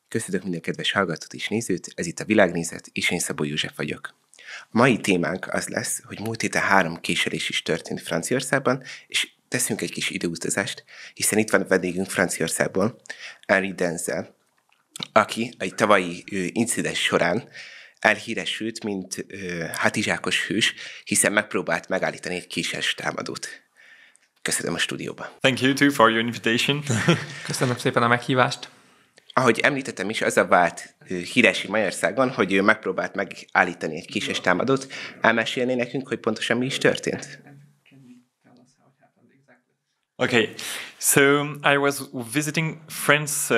Köszönök minden kedves hallgatót és nézőt, ez itt a Világnézet, és én Szabó József vagyok. A mai témánk az lesz, hogy múlt héten 3 késelés is történt Franciaországban, és teszünk egy kis időutazást, hiszen itt van a vendégünk Franciaországból, Henri, aki egy tavalyi incidens során elhíresült, mint hátizsákos hős, hiszen megpróbált megállítani egy késes támadót. Köszönöm a stúdióba. Thank you too for your invitation. Köszönöm szépen a meghívást. Ahogy említettem is, az a vált híresi Magyarországon, hogy ő megpróbált megállítani egy késes támadót. Elmesélné nekünk, hogy pontosan mi is történt? Okay, so I was visiting France,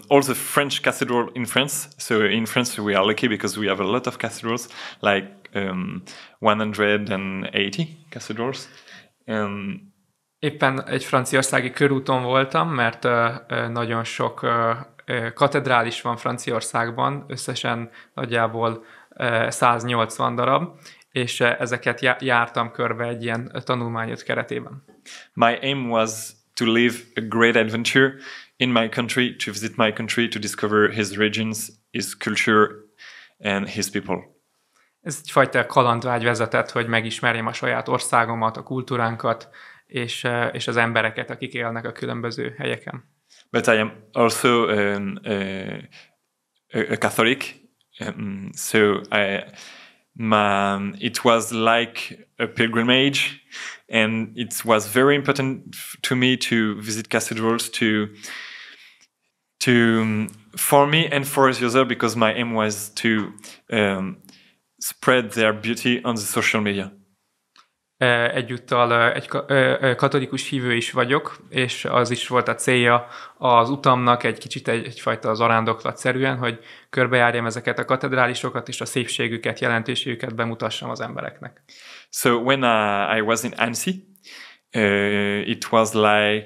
all the French cathedrals in France. So in France we are lucky because we have a lot of cathedrals, like 180 cathedrals. Éppen egy franciaországi körúton voltam, mert nagyon sok katedrális van Franciaországban, összesen nagyjából 180 darab, és ezeket jártam körbe egy ilyen tanulmányot keretében. My aim was to live a great adventure in my country, to visit my country, to discover his regions, his culture and his people. Ez egyfajta kalandvágy vezetett, hogy megismerjem a saját országomat, a kultúránkat, és az embereket, akik élnek a különböző helyeken. But I am also a Catholic, so it was like a pilgrimage, and it was very important to me to visit cathedrals for me and for the other, because my aim was to spread their beauty on the social media. Egyúttal egy katolikus hívő is vagyok, és az is volt a célja az utamnak egy kicsit egyfajta zarándoklatszerűen, hogy körbejárjam ezeket a katedrálisokat, és a szépségüket, jelentőségüket bemutassam az embereknek. So when I was in Annecy, it was like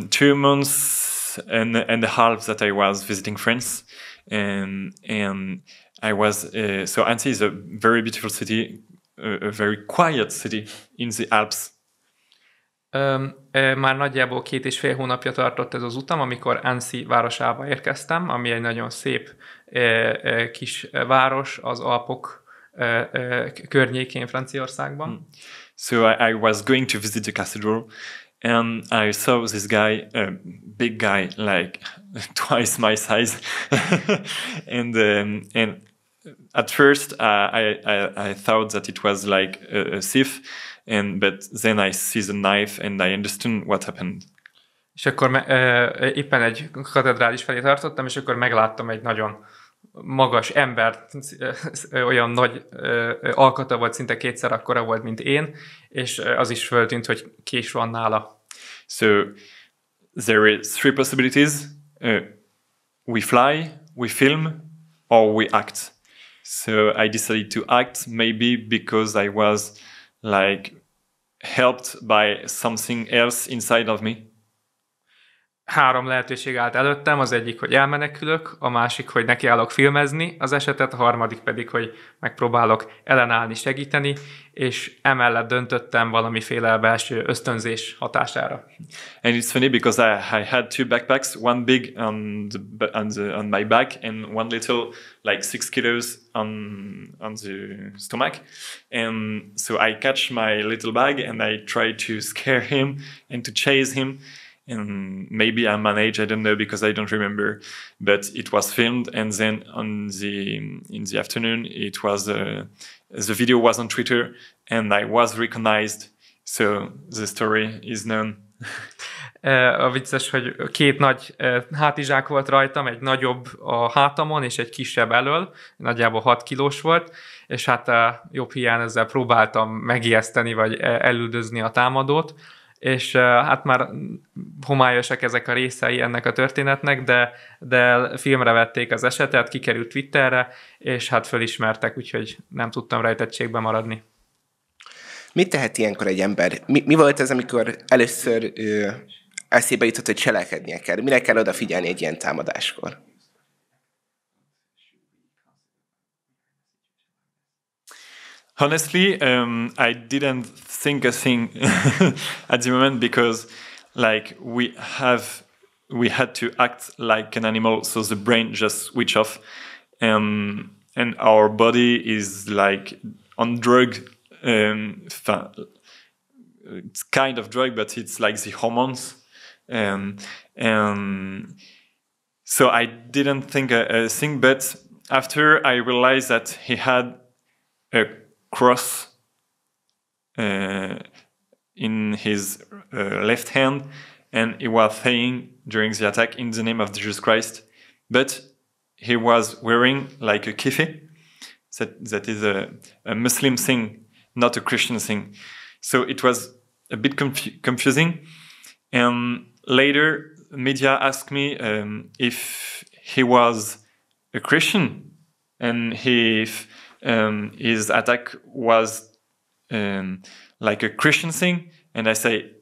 2 months and a half that I was visiting France, and I was so Annecy is a very beautiful city, a very quiet city in the Alps. Már nagyjából 2,5 hónapja tartott ez az utam, amikor Annecy városába érkeztem, ami egy nagyon szép kis város az Alpok környékén Franciaországban. So I was going to visit the cathedral, and I saw this guy, a big guy, like twice my size, and at first, I thought that it was like a thief, but then I see the knife and I understood what happened. És akkor éppen egy katedrális felé tartottam, és akkor megláttam egy nagyon magas embert, olyan nagy alkata volt, szinte 2-szer akkora volt, mint én, és az is föltűnt, hogy kés van nála. So there are 3 possibilities. We fly, we film, or we act. So I decided to act, maybe because I was like helped by something else inside of me. 3 lehetőség állt előttem, az egyik, hogy elmenekülök, a másik, hogy nekiállok filmezni az esetet, a harmadik pedig, hogy megpróbálok ellenállni, segíteni, és emellett döntöttem valamiféle belső ösztönzés hatására. And it's funny because I had 2 backpacks, one big on my back and one little, like 6 kilos on the stomach. And so I catch my little bag and I try to scare him and to chase him. And maybe I managed, I don't know, because I don't remember, but it was filmed, and then in the afternoon it was the video was on Twitter and I was recognized, so the story is known. A vicces, hogy 2 nagy hátizsák volt rajtam, egy nagyobb a hátamon és egy kisebb elől, nagyjából 6 kilós volt, és hát jobb hiány ezzel próbáltam megijeszteni vagy elüldözni a támadót, és hát már homályosak ezek a részei ennek a történetnek, de filmre vették az esetet, kikerült Twitterre, és hát fölismertek, úgyhogy nem tudtam rejtettségbe maradni. Mit tehet ilyenkor egy ember? Mi volt ez, amikor először eszébe jutott, hogy cselekednie kell? Mire kell odafigyelni egy ilyen támadáskor? Honestly, I didn't think a thing at the moment, because like we have we had to act like an animal, so the brain just switch off, and our body is like on drug. It's kind of drug, but it's like the hormones, and so I didn't think a thing. But after I realized that he had a cross in his left hand, and he was saying during the attack, "In the name of Jesus Christ," but he was wearing like a keffé. That is a Muslim thing, not a Christian thing. So it was a bit confusing. And later, media asked me if he was a Christian and if his attack was like a Christian thing. And I say,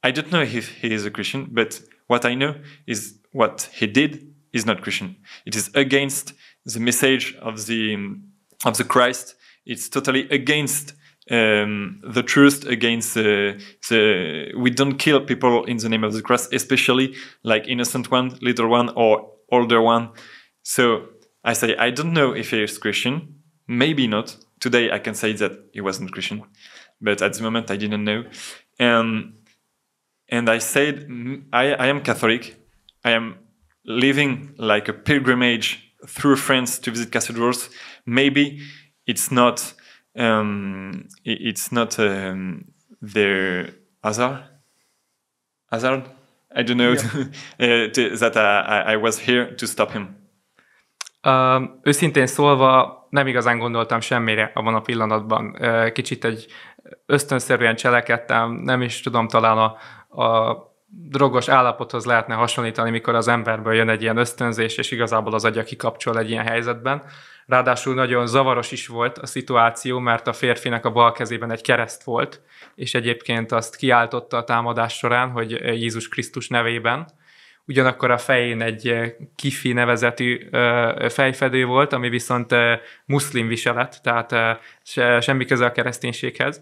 I don't know if he is a Christian, but what I know is what he did is not Christian. It is against the message of the Christ. It's totally against the truth, against we don't kill people in the name of the cross, especially like innocent one, little one, or older one. So I say, I don't know if he is Christian, maybe not. Today I can say that he wasn't Christian, but at the moment I didn't know. And I said, I am Catholic. I am living like a pilgrimage through France to visit cathedrals. Maybe it's not their hazard. I don't know that I was here to stop him. Őszintén szólva nem igazán gondoltam semmire abban a pillanatban. Kicsit egy ösztönszerűen cselekedtem, nem is tudom, talán a drogos állapothoz lehetne hasonlítani, mikor az emberből jön egy ilyen ösztönzés, és igazából az agya kikapcsol egy ilyen helyzetben. Ráadásul nagyon zavaros is volt a szituáció, mert a férfinek a bal kezében egy kereszt volt, és egyébként azt kiáltotta a támadás során, hogy Jézus Krisztus nevében. Ugyanakkor a fején egy kifi nevezetű fejfedő volt, ami viszont muszlim viselet, tehát semmi köze a kereszténységhez.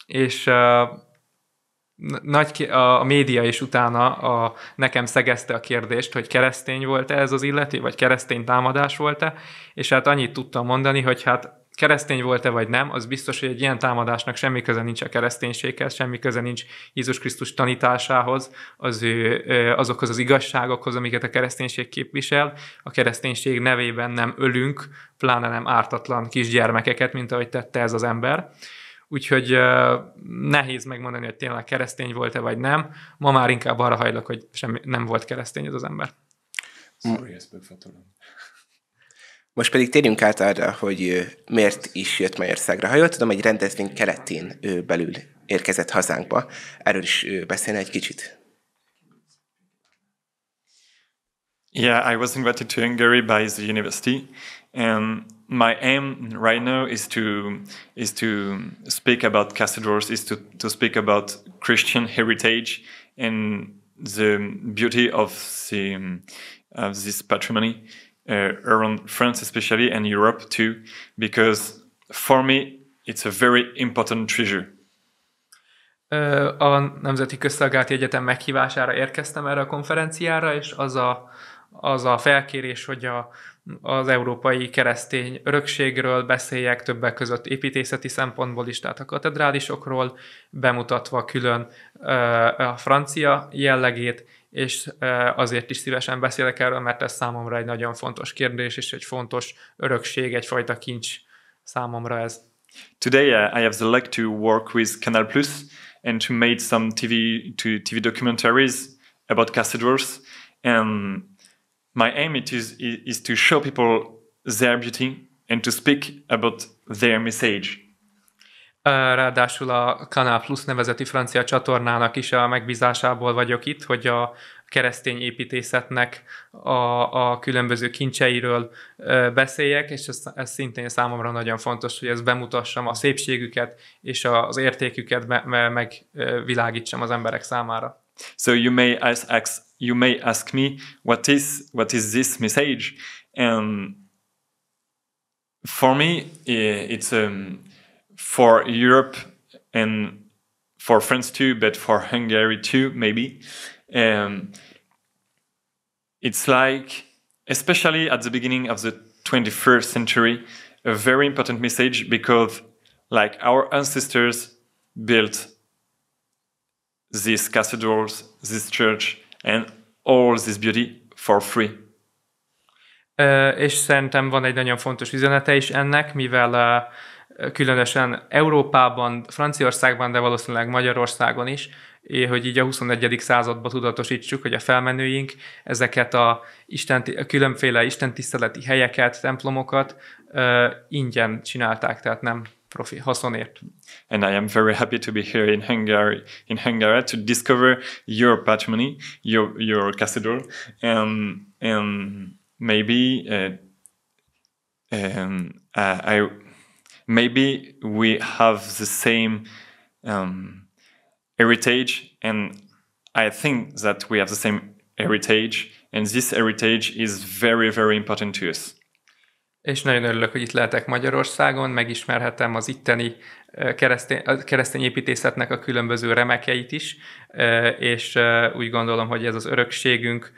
És a média is utána nekem szegezte a kérdést, hogy keresztény volt-e ez az illető, vagy keresztény támadás volt-e, és hát annyit tudtam mondani, hogy hát keresztény volt-e vagy nem, az biztos, hogy egy ilyen támadásnak semmi köze nincs a kereszténységhez, semmi köze nincs Jézus Krisztus tanításához, azokhoz az igazságokhoz, amiket a kereszténység képvisel. A kereszténység nevében nem ölünk, pláne nem ártatlan kisgyermekeket, mint ahogy tette ez az ember. Úgyhogy nehéz megmondani, hogy tényleg keresztény volt-e vagy nem. Ma már inkább arra hajlok, hogy nem volt keresztény ez az ember. Most pedig térjünk át arra, hogy miért is jött Magyarországra. Ha jól tudom, egy rendezvény keretén belül érkezett hazánkba. Erről is beszélne egy kicsit. Yeah, I was invited to Hungary by the university, and my aim right now is to speak about cathedrals, is to speak about Christian heritage and the beauty of this patrimony around France, especially, and Europe too, because for me it's a very important treasure. A Nemzeti Közszolgálati Egyetem meghívására érkeztem erre a konferenciára, és az a felkérés, hogy az európai keresztény örökségről beszéljek, többek között építészeti szempontból is, tehát a katedrálisokról, bemutatva külön a francia jellegét, és azért is szívesen beszélek erről, mert ez számomra egy nagyon fontos kérdés, és egy fontos örökség, egyfajta kincs számomra ez. Today I have the luck to work with Canal Plus and to make some TV documentaries about cathedrals, and my aim is to show people their beauty and to speak about their message. Ráadásul a Canal Plus nevezeti francia csatornának is a megbízásából vagyok itt, hogy a keresztény építészetnek a különböző kincseiről beszéljek, és ez szintén számomra nagyon fontos, hogy ezt bemutassam, a szépségüket és az értéküket megvilágítsam az emberek számára. So you may ask me what is this message, and for me it's for Europe and for France too, but for Hungary too maybe. It's like, especially at the beginning of the 21st century, a very important message because like our ancestors built these cathedrals, this church, and all this beauty for free. És szerintem van egy nagyon fontos üzenete is ennek, mivel különösen Európában, Franciaországban, de valószínűleg Magyarországon is, hogy így a 21. században tudatosítsuk, hogy a felmenőink ezeket a különféle istentiszteleti helyeket, templomokat ingyen csinálták, tehát nem profi haszonért. And I am very happy to be here in Hungary to discover your patrimony, your cathedral, and maybe maybe we have the same heritage, and I think that we have the same heritage, and this heritage is very, very important to us. És nagyon örülök, hogy itt lehetek Magyarországon, megismerhetem az itteni keresztény építészetnek a különböző remekeit is, és úgy gondolom, hogy ez az örökségünk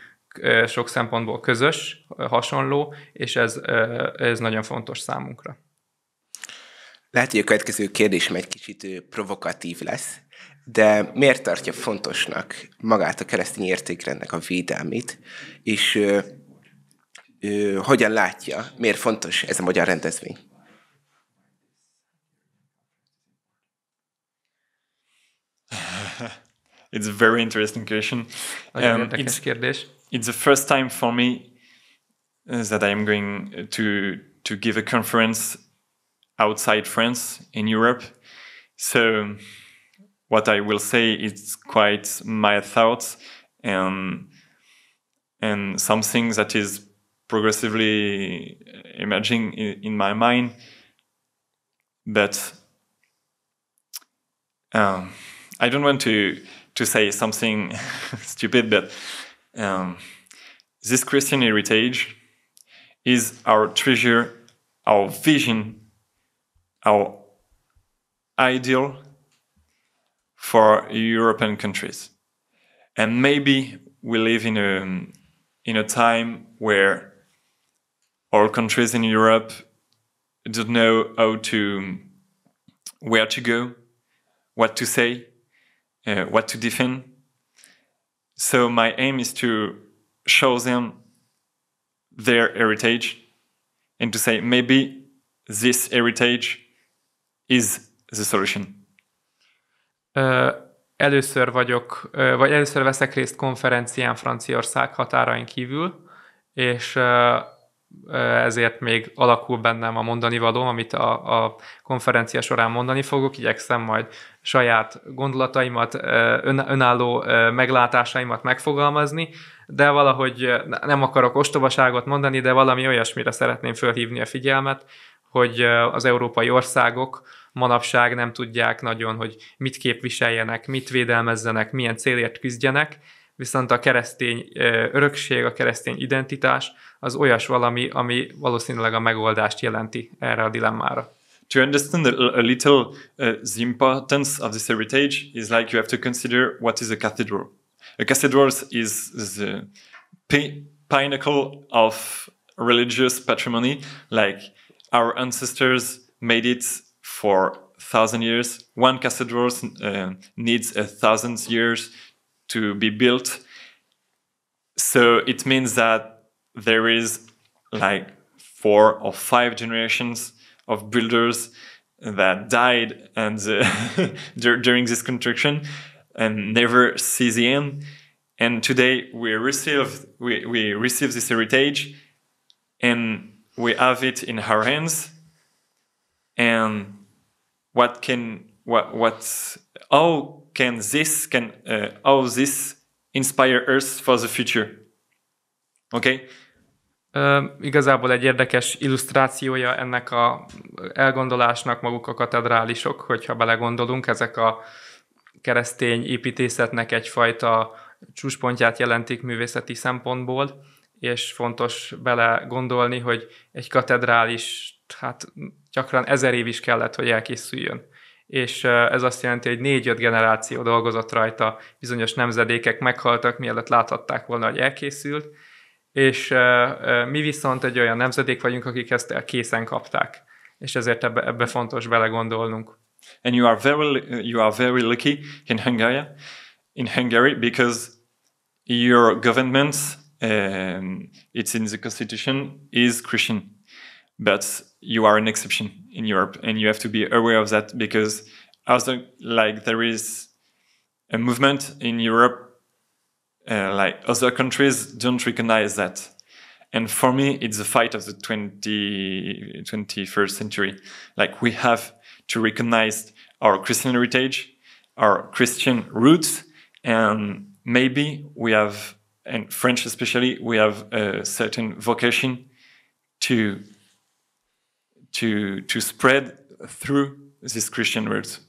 sok szempontból közös, hasonló, és ez nagyon fontos számunkra. Lehet, hogy a következő kérdésem egy kicsit provokatív lesz, de miért tartja fontosnak magát a keresztény értékrendnek a védelmét, és hogyan látja, miért fontos ez a magyar rendezvény? It's a very interesting question. Nagyon érdekes kérdés. It's the first time for me that I am going to give a conference outside France in Europe. So what I will say is quite my thoughts and something that is progressively emerging in my mind. But I don't want to say something stupid, but this Christian heritage is our treasure, our vision, our ideal for European countries. And maybe we live in a time where all countries in Europe don't know where to go, what to say, what to defend. So my aim is to show them their heritage and to say maybe this heritage is the solution. Először veszek részt konferencián Franciaország határain kívül, és ezért még alakul bennem a mondani valóm, amit a konferencia során mondani fogok. Igyekszem majd saját gondolataimat, önálló meglátásaimat megfogalmazni, de valahogy nem akarok ostobaságot mondani, de valami olyasmire szeretném fölhívni a figyelmet, hogy az európai országok manapság nem tudják nagyon, hogy mit képviseljenek, mit védelmezzenek, milyen célért küzdjenek, viszont a keresztény örökség, a keresztény identitás az olyas valami, ami valószínűleg a megoldást jelenti erre a dilemmára. To understand a little the importance of this heritage is like you have to consider what is a cathedral. A cathedral is the pinnacle of religious patrimony. Like our ancestors made it for 1,000 years. One cathedral needs 1,000 years to be built. So it means that there is like 4 or 5 generations of builders that died during this construction and never see the end. And today we receive this heritage and we have it in our hands. And how this inspire us for the future? Okay? Igazából egy érdekes illusztrációja ennek a elgondolásnak maguk a katedrálisok, hogyha belegondolunk, ezek a keresztény építészetnek egyfajta csúcspontját jelentik művészeti szempontból, és fontos belegondolni, hogy egy katedrális gyakran 1000 év is kellett, hogy elkészüljön. és ez azt jelenti, hogy 4-5 generáció dolgozott rajta, bizonyos nemzedékek meghaltak, mielőtt láthatták volna, hogy elkészült, és mi viszont egy olyan nemzedék vagyunk, akik ezt készen kapták, és ezért ebbe fontos belegondolnunk. And you are very lucky in Hungary because your government, it's in the constitution, is Christian, but you are an exception in Europe, and you have to be aware of that because there is a movement in Europe, like other countries don't recognize that. And for me, it's the fight of the 21st century. Like, we have to recognize our Christian heritage, our Christian roots, and maybe we have, and French especially, we have a certain vocation to spread through these Christian roots.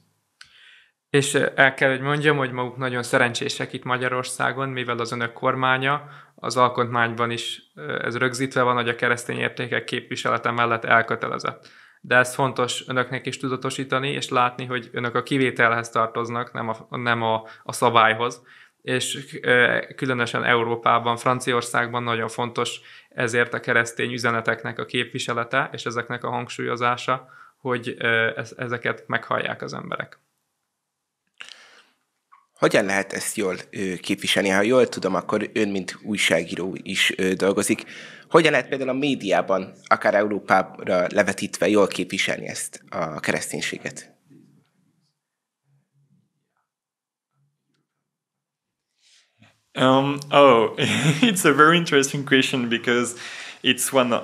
És el kell, hogy mondjam, hogy maguk nagyon szerencsések itt Magyarországon, mivel az önök kormánya, az alkotmányban is ez rögzítve van, hogy a keresztény értékek képviselete mellett elkötelezett. De ez fontos önöknek is tudatosítani, és látni, hogy önök a kivételhez tartoznak, nem a szabályhoz. És különösen Európában, Franciaországban nagyon fontos ezért a keresztény üzeneteknek a képviselete, és ezeknek a hangsúlyozása, hogy ezeket meghallják az emberek. Hogyan lehet ezt jól képviselni? Ha jól tudom, akkor ön, mint újságíró is dolgozik. Hogyan lehet például a médiában, akár Európára levetítve jól képviselni ezt a kereszténységet? It's a very interesting question because it's one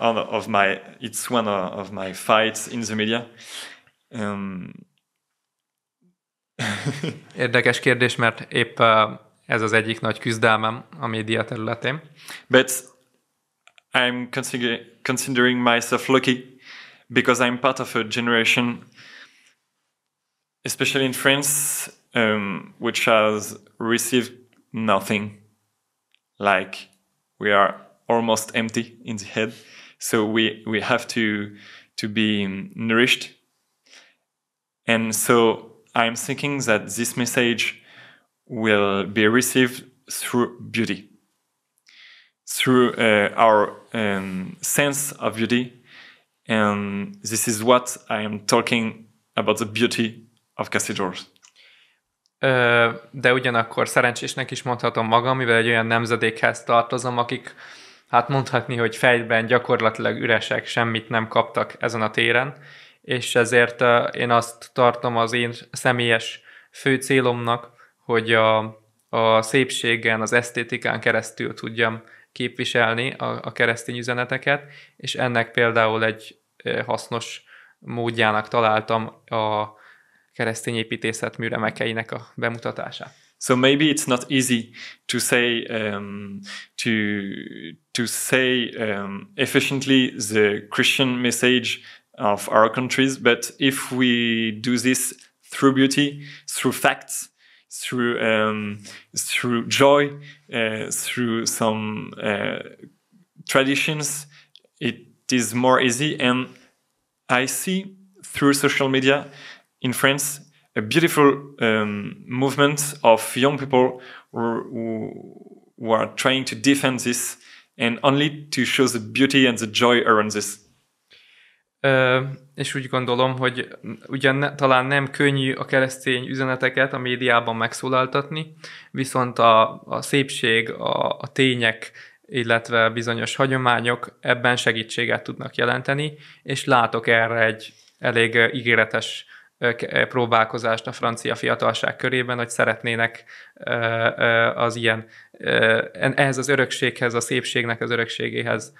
of my fights in the media. Érdekes kérdés, mert épp ez az egyik nagy küzdelmem a média területén. But I'm considering myself lucky because I'm part of a generation, especially in France, which has received nothing. Like, we are almost empty in the head, so we have to be nourished. And so I'm thinking that this message will be received through beauty, through our sense of beauty. And this is what I am talking about, the beauty of cathedrals. De ugyanakkor szerencsésnek is mondhatom magam, mivel egy olyan nemzedékhez tartozom, akik, hát mondhatni, hogy fejben gyakorlatilag üresek, semmit nem kaptak ezen a téren, és ezért én azt tartom az én személyes fő célomnak, hogy a szépségen, az esztétikán keresztül tudjam képviselni a keresztény üzeneteket, és ennek például egy hasznos módjának találtam a keresztény építészet műremekeinek a bemutatását. So maybe it's not easy to say efficiently the Christian message of our countries, but if we do this through beauty, through facts, through joy, through some traditions, it is more easy. And I see through social media in France a beautiful movement of young people who are trying to defend this and only to show the beauty and the joy around this. És úgy gondolom, hogy ugyan talán nem könnyű a keresztény üzeneteket a médiában megszólaltatni, viszont a szépség, a tények, illetve bizonyos hagyományok ebben segítséget tudnak jelenteni, és látok erre egy elég ígéretes próbálkozást a francia fiatalság körében, hogy szeretnének az ilyen, ehhez az örökséghez, a szépségnek az örökségéhez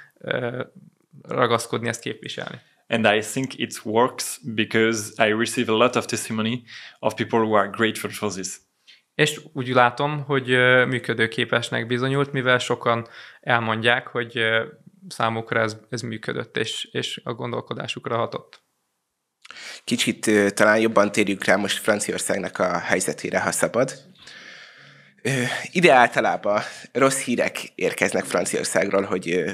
ragaszkodni, ezt képviselni. And I think it works because I receive a lot of testimony of people who are grateful for this. És úgy látom, hogy működőképesnek bizonyult, mivel sokan elmondják, hogy számukra ez működött, és a gondolkodásukra hatott. Kicsit talán jobban térjünk rá most Franciaországnak a helyzetére, ha szabad. Ide általában rossz hírek érkeznek Franciaországról, hogy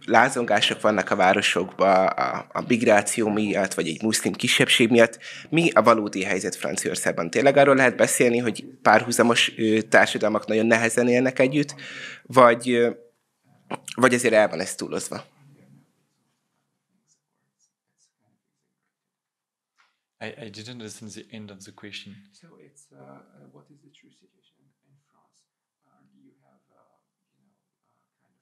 lázongások vannak a városokban a migráció miatt, vagy egy muszlim kisebbség miatt. Mi a valódi helyzet Franciaországban? Tényleg arról lehet beszélni, hogy párhuzamos társadalmak nagyon nehezen élnek együtt, vagy ezért el van ez túlozva? I didn't understand the end of the question. So it's what is the true situation in France? You have kind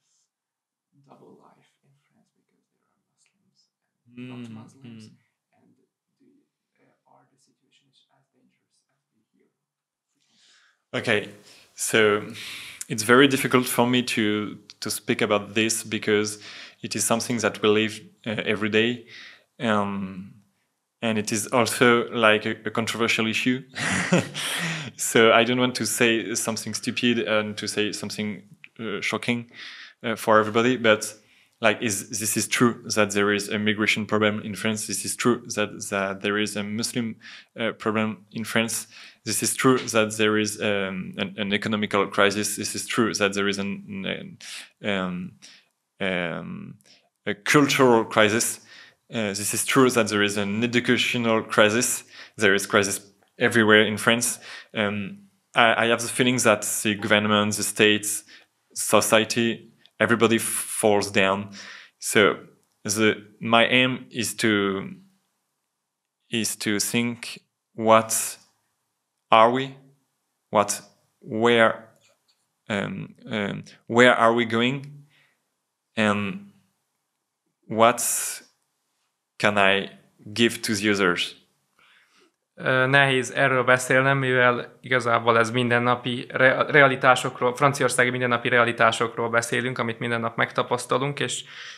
of double life in France because there are Muslims and not Muslims, and are the situations as dangerous as we hear? Okay, so it's very difficult for me to speak about this because it is something that we live every day. And it is also like a controversial issue. So I don't want to say something stupid and to say something shocking for everybody, but like this is true that there is a migration problem in France. This is true that there is a Muslim problem in France. This is true that there is an economical crisis. This is true that there is a cultural crisis. This is true that there is an educational crisis. There is crisis everywhere in France. I have the feeling that the government, the states, society, everybody falls down. So my aim is to think, what are we? Where are we going? And what can I give to the others? Nehéz erről beszélnem, mivel igazából ez mindennapi realitásokról, franciaországi mindennapi realitásokról beszélünk, amit minden nap megtapasztalunk,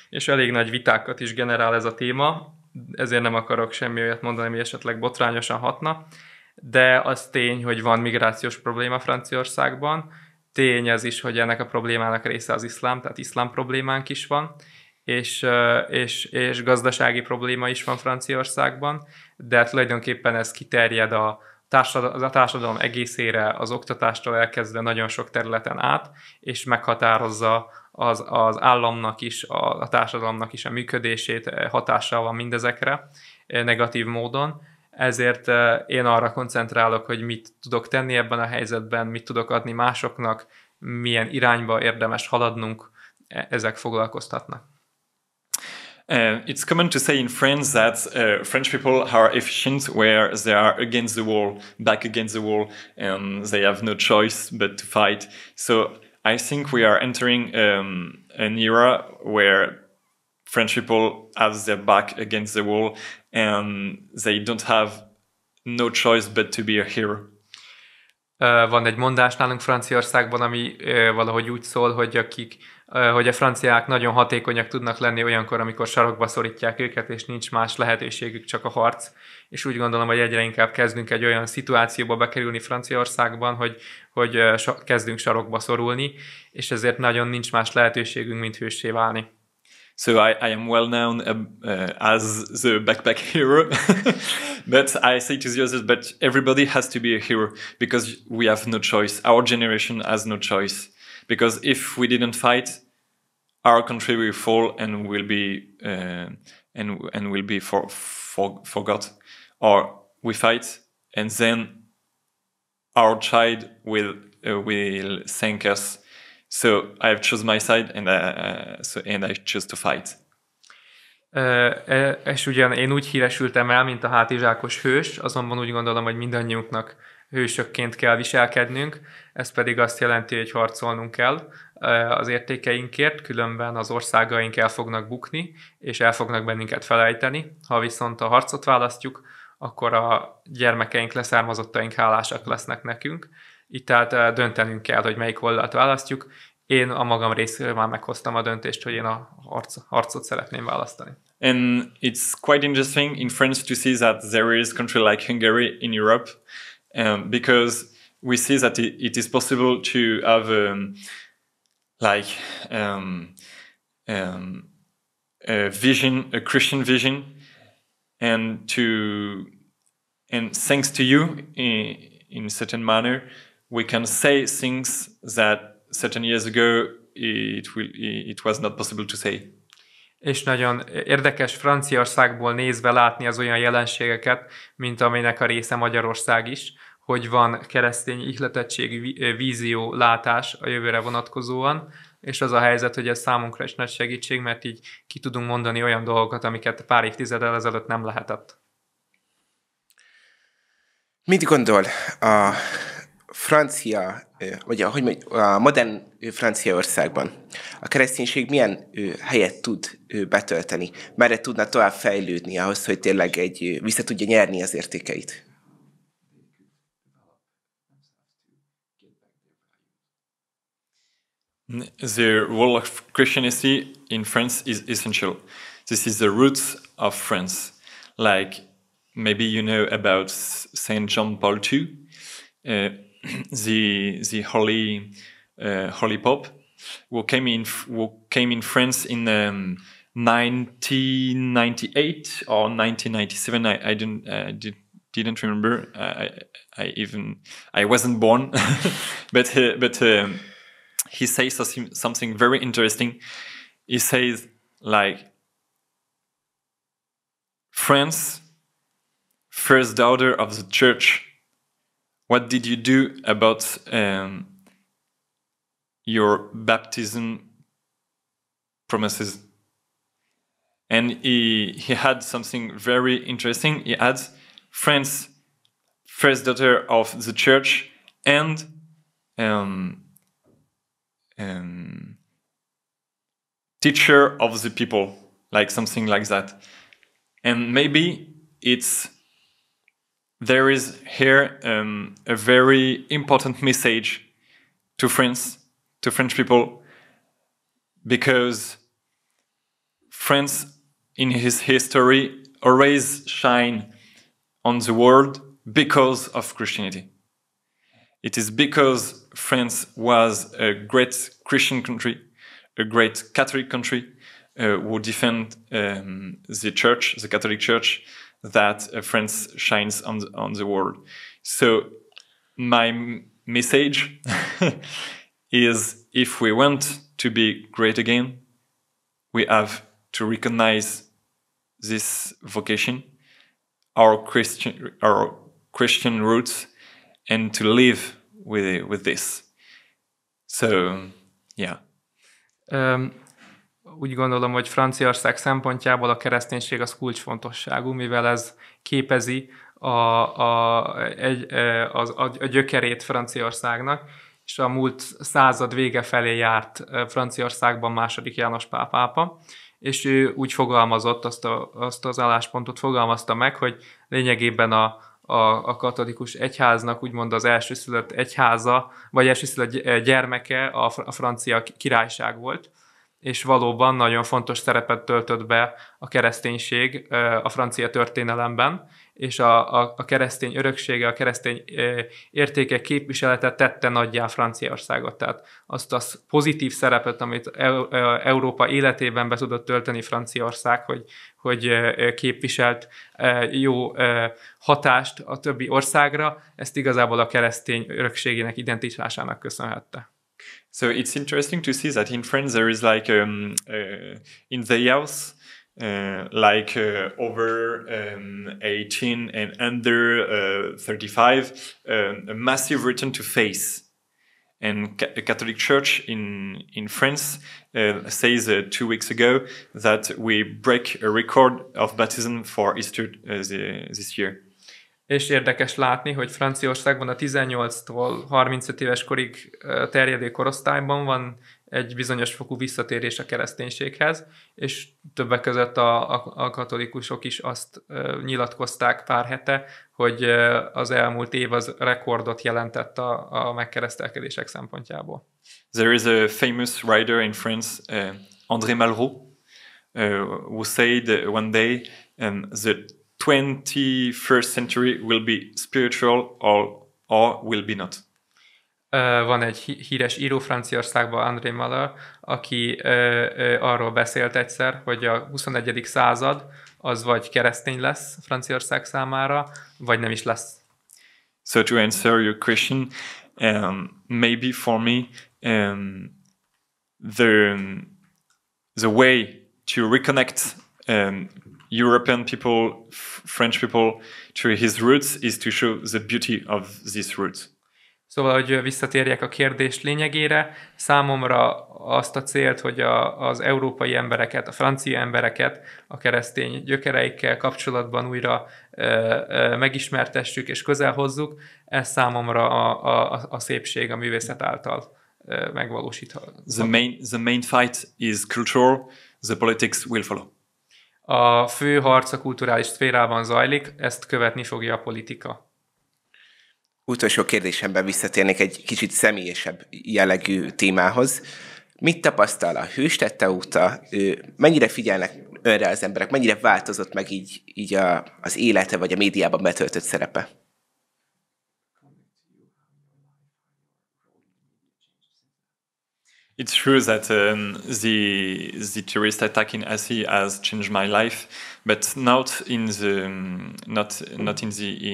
és elég nagy vitákat is generál ez a téma, ezért nem akarok semmi olyat mondani, ami esetleg botrányosan hatna, de az tény, hogy van migrációs probléma Franciaországban, tény ez is, hogy ennek a problémának része az iszlám, tehát iszlám problémánk is van, és gazdasági probléma is van Franciaországban, de tulajdonképpen ez kiterjed a társadalom egészére, az oktatástól elkezdve nagyon sok területen át, és meghatározza az államnak is, a társadalomnak is a működését, hatással van mindezekre negatív módon. Ezért én arra koncentrálok, hogy mit tudok tenni ebben a helyzetben, mit tudok adni másoknak, milyen irányba érdemes haladnunk, ezek foglalkoztatnak. It's common to say in France that French people are efficient where they are against the wall, back against the wall, and they have no choice but to fight. So I think we are entering an era where French people have their back against the wall and they don't have no choice but to be a hero. Van egy mondás nálunk Franciaországban, ami valahogy úgy szól, hogy a franciák nagyon hatékonyak tudnak lenni olyankor, amikor sarokba szorítják őket, és nincs más lehetőségük, csak a harc. És úgy gondolom, hogy egyre inkább kezdünk egy olyan szituációba bekerülni Franciaországban, hogy kezdünk sarokba szorulni, és ezért nagyon nincs más lehetőségünk, mint hőssé válni. So I am well known as the backpack hero, but I say to the others, but everybody has to be a hero because we have no choice. Our generation has no choice because if we didn't fight, our country will fall and will be forgot. Or we fight and then our child will thank us. So I have chosen my side, and I chose to fight. És ugyan én úgy híresültem el, mint a hátizsákos hős, azonban úgy gondolom, hogy mindannyiunknak hősökként kell viselkednünk, ez pedig azt jelenti, hogy harcolnunk kell az értékeinkért, különben az országaink el fognak bukni, és el fognak bennünket felejteni. Ha viszont a harcot választjuk, akkor a gyermekeink, leszármazottaink hálásak lesznek nekünk. Itt tehát döntenünk kell, hogy melyik oldalt választjuk. Én a magam részéről már meghoztam a döntést, hogy én a harcot szeretném választani. And it's quite interesting in France to see that there is a country like Hungary in Europe, because we see that it is possible to have a vision, a Christian vision, and thanks to you in a certain manner, we can say things that certain years ago it was not possible to say. És nagyon érdekes Franciaországból nézve látni az olyan jelenségeket, mint aminek a része Magyarország is, hogy van keresztény ihletettség, vízió, látás a jövőre vonatkozóan, és az a helyzet, hogy ez számunkra is nagy segítség, mert így ki tudunk mondani olyan dolgokat, amiket pár évtizeddel ezelőtt nem lehetett. Mit gondol a francia, vagy a modern Franciaországban a kereszténység milyen helyet tud betölteni? Merre tudna tovább fejlődni ahhoz, hogy tényleg vissza tudja nyerni az értékeit? The role of Christianity in France is essential. This is the roots of France. Like, maybe you know about Saint John Paul II, the holy Pope, who came in France in 1998 or 1997. I didn't remember. I wasn't born, but he says something very interesting. He says, like, France, first daughter of the church, what did you do about your baptism promises? And he had something very interesting. He adds, France, first daughter of the church, and teacher of the people, like something like that. And maybe there is here a very important message to France, to French people, because France in his history always shine on the world because of Christianity. It is because France was a great Christian country, a great Catholic country, who defend the church, the Catholic Church, that France shines on the world. So my message is, if we want to be great again, we have to recognize this vocation, our Christian roots, and to live with this. So, yeah. Úgy gondolom, hogy Franciaország szempontjából a kereszténység az kulcsfontosságú, mivel ez képezi a gyökerét Franciaországnak, és a múlt század vége felé járt Franciaországban második János Pál pápa, és ő úgy fogalmazott, azt az álláspontot fogalmazta meg, hogy lényegében a katolikus egyháznak úgymond az elsőszülött egyháza, vagy elsőszülött gyermeke a francia királyság volt, és valóban nagyon fontos szerepet töltött be a kereszténység a francia történelemben, és a keresztény öröksége, a keresztény értékek képviseletet tette nagyjá Franciaországot. Tehát azt a pozitív szerepet, amit Európa életében be tudott tölteni Franciaország, hogy képviselt jó hatást a többi országra, ezt igazából a keresztény örökségének identitásának köszönhette. So it's interesting to see that in France there is like in the house over 18 and under 35 a massive return to faith. And the Catholic Church in France says 2 weeks ago that we break a record of baptism for Easter this year. És érdekes látni, hogy Franciaországban a 18-tól 35 éves korig terjedő korosztályban van egy bizonyos fokú visszatérés a kereszténységhez, és többek között a katolikusok is azt nyilatkozták pár hete, hogy az elmúlt év az rekordot jelentett a megkeresztelkedések szempontjából. There is a famous writer in France, André Malraux, who said one day the 21st century will be spiritual or will be not. Van egy híres író Franciaországban, André Malraux, aki arról beszélt egyszer, hogy a 21. század az vagy keresztény lesz Franciaország számára, vagy nem is lesz. So to answer your question, maybe for me, the way to reconnect European people, French people to his roots is to show the beauty of these roots. Szóval, hogy visszatérjek a kérdés lényegére, számomra azt a célt, hogy az európai embereket, a francia embereket a keresztény gyökereikkel kapcsolatban újra megismertessük és közel hozzuk, ez számomra a szépség a művészet által megvalósítható. The main fight is cultural, the politics will follow. A fő harc a kulturális szférában zajlik, ezt követni fogja a politika. Utolsó kérdésemben visszatérnék egy kicsit személyesebb jellegű témához. Mit tapasztal a hőstette óta? Mennyire figyelnek önre az emberek? Mennyire változott meg így az élete vagy a médiában betöltött szerepe? It's true that the terrorist attack in Assy has changed my life, but not in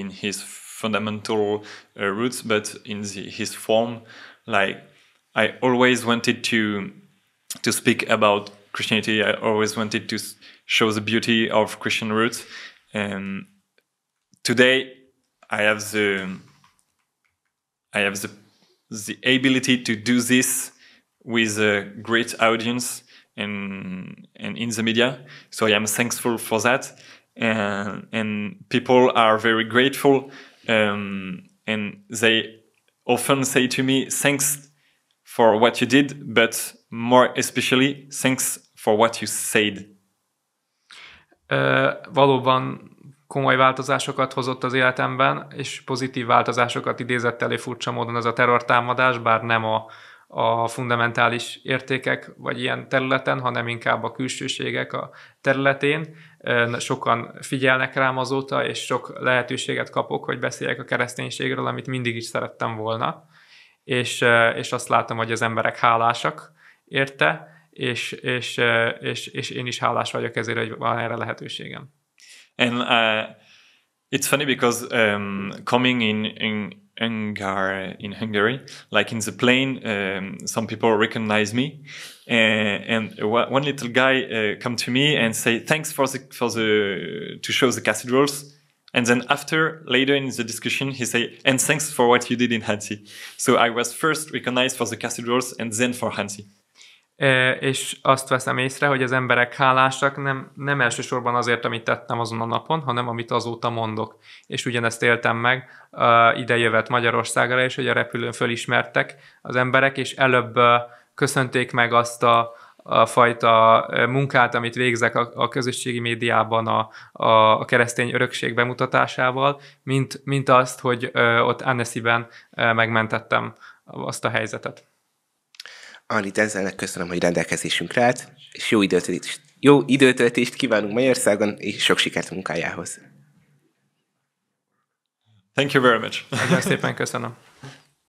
his fundamental roots, but in his form. Like, I always wanted to speak about Christianity. I always wanted to show the beauty of Christian roots. And today, I have the ability to do this with a great audience and in the media. So I am thankful for that. And people are very grateful. And they often say to me, thanks for what you did, but more especially, thanks for what you said. Valóban komoly változásokat hozott az életemben, és pozitív változásokat idézett elő furcsa módon ez a terrortámadás, bár nem a fundamentális értékek vagy ilyen területen, hanem inkább a külsőségek a területén. Sokan figyelnek rám azóta, és sok lehetőséget kapok, hogy beszéljek a kereszténységről, amit mindig is szerettem volna. És azt látom, hogy az emberek hálásak érte, és én is hálás vagyok ezért, hogy van erre lehetőségem. And it's funny because coming in Hungary, like in the plane, some people recognize me, and one little guy come to me and say thanks for to show the cathedrals, and then later in the discussion he say and thanks for what you did in Hansi. So I was first recognized for the cathedrals and then for Hansi. És azt veszem észre, hogy az emberek hálásak nem elsősorban azért, amit tettem azon a napon, hanem amit azóta mondok. És ugyanezt éltem meg ide jövet Magyarországra, és hogy a repülőn fölismertek az emberek, és előbb köszönték meg azt a fajta munkát, amit végzek a közösségi médiában a keresztény örökség bemutatásával, mint azt, hogy ott Annecyben megmentettem azt a helyzetet. Henri, ezzel köszönöm, hogy rendelkezésünkre állt, és jó időtöltést kívánunk Magyarországon, és sok sikert a munkájához. Thank you very much. Nagyon szépen köszönöm.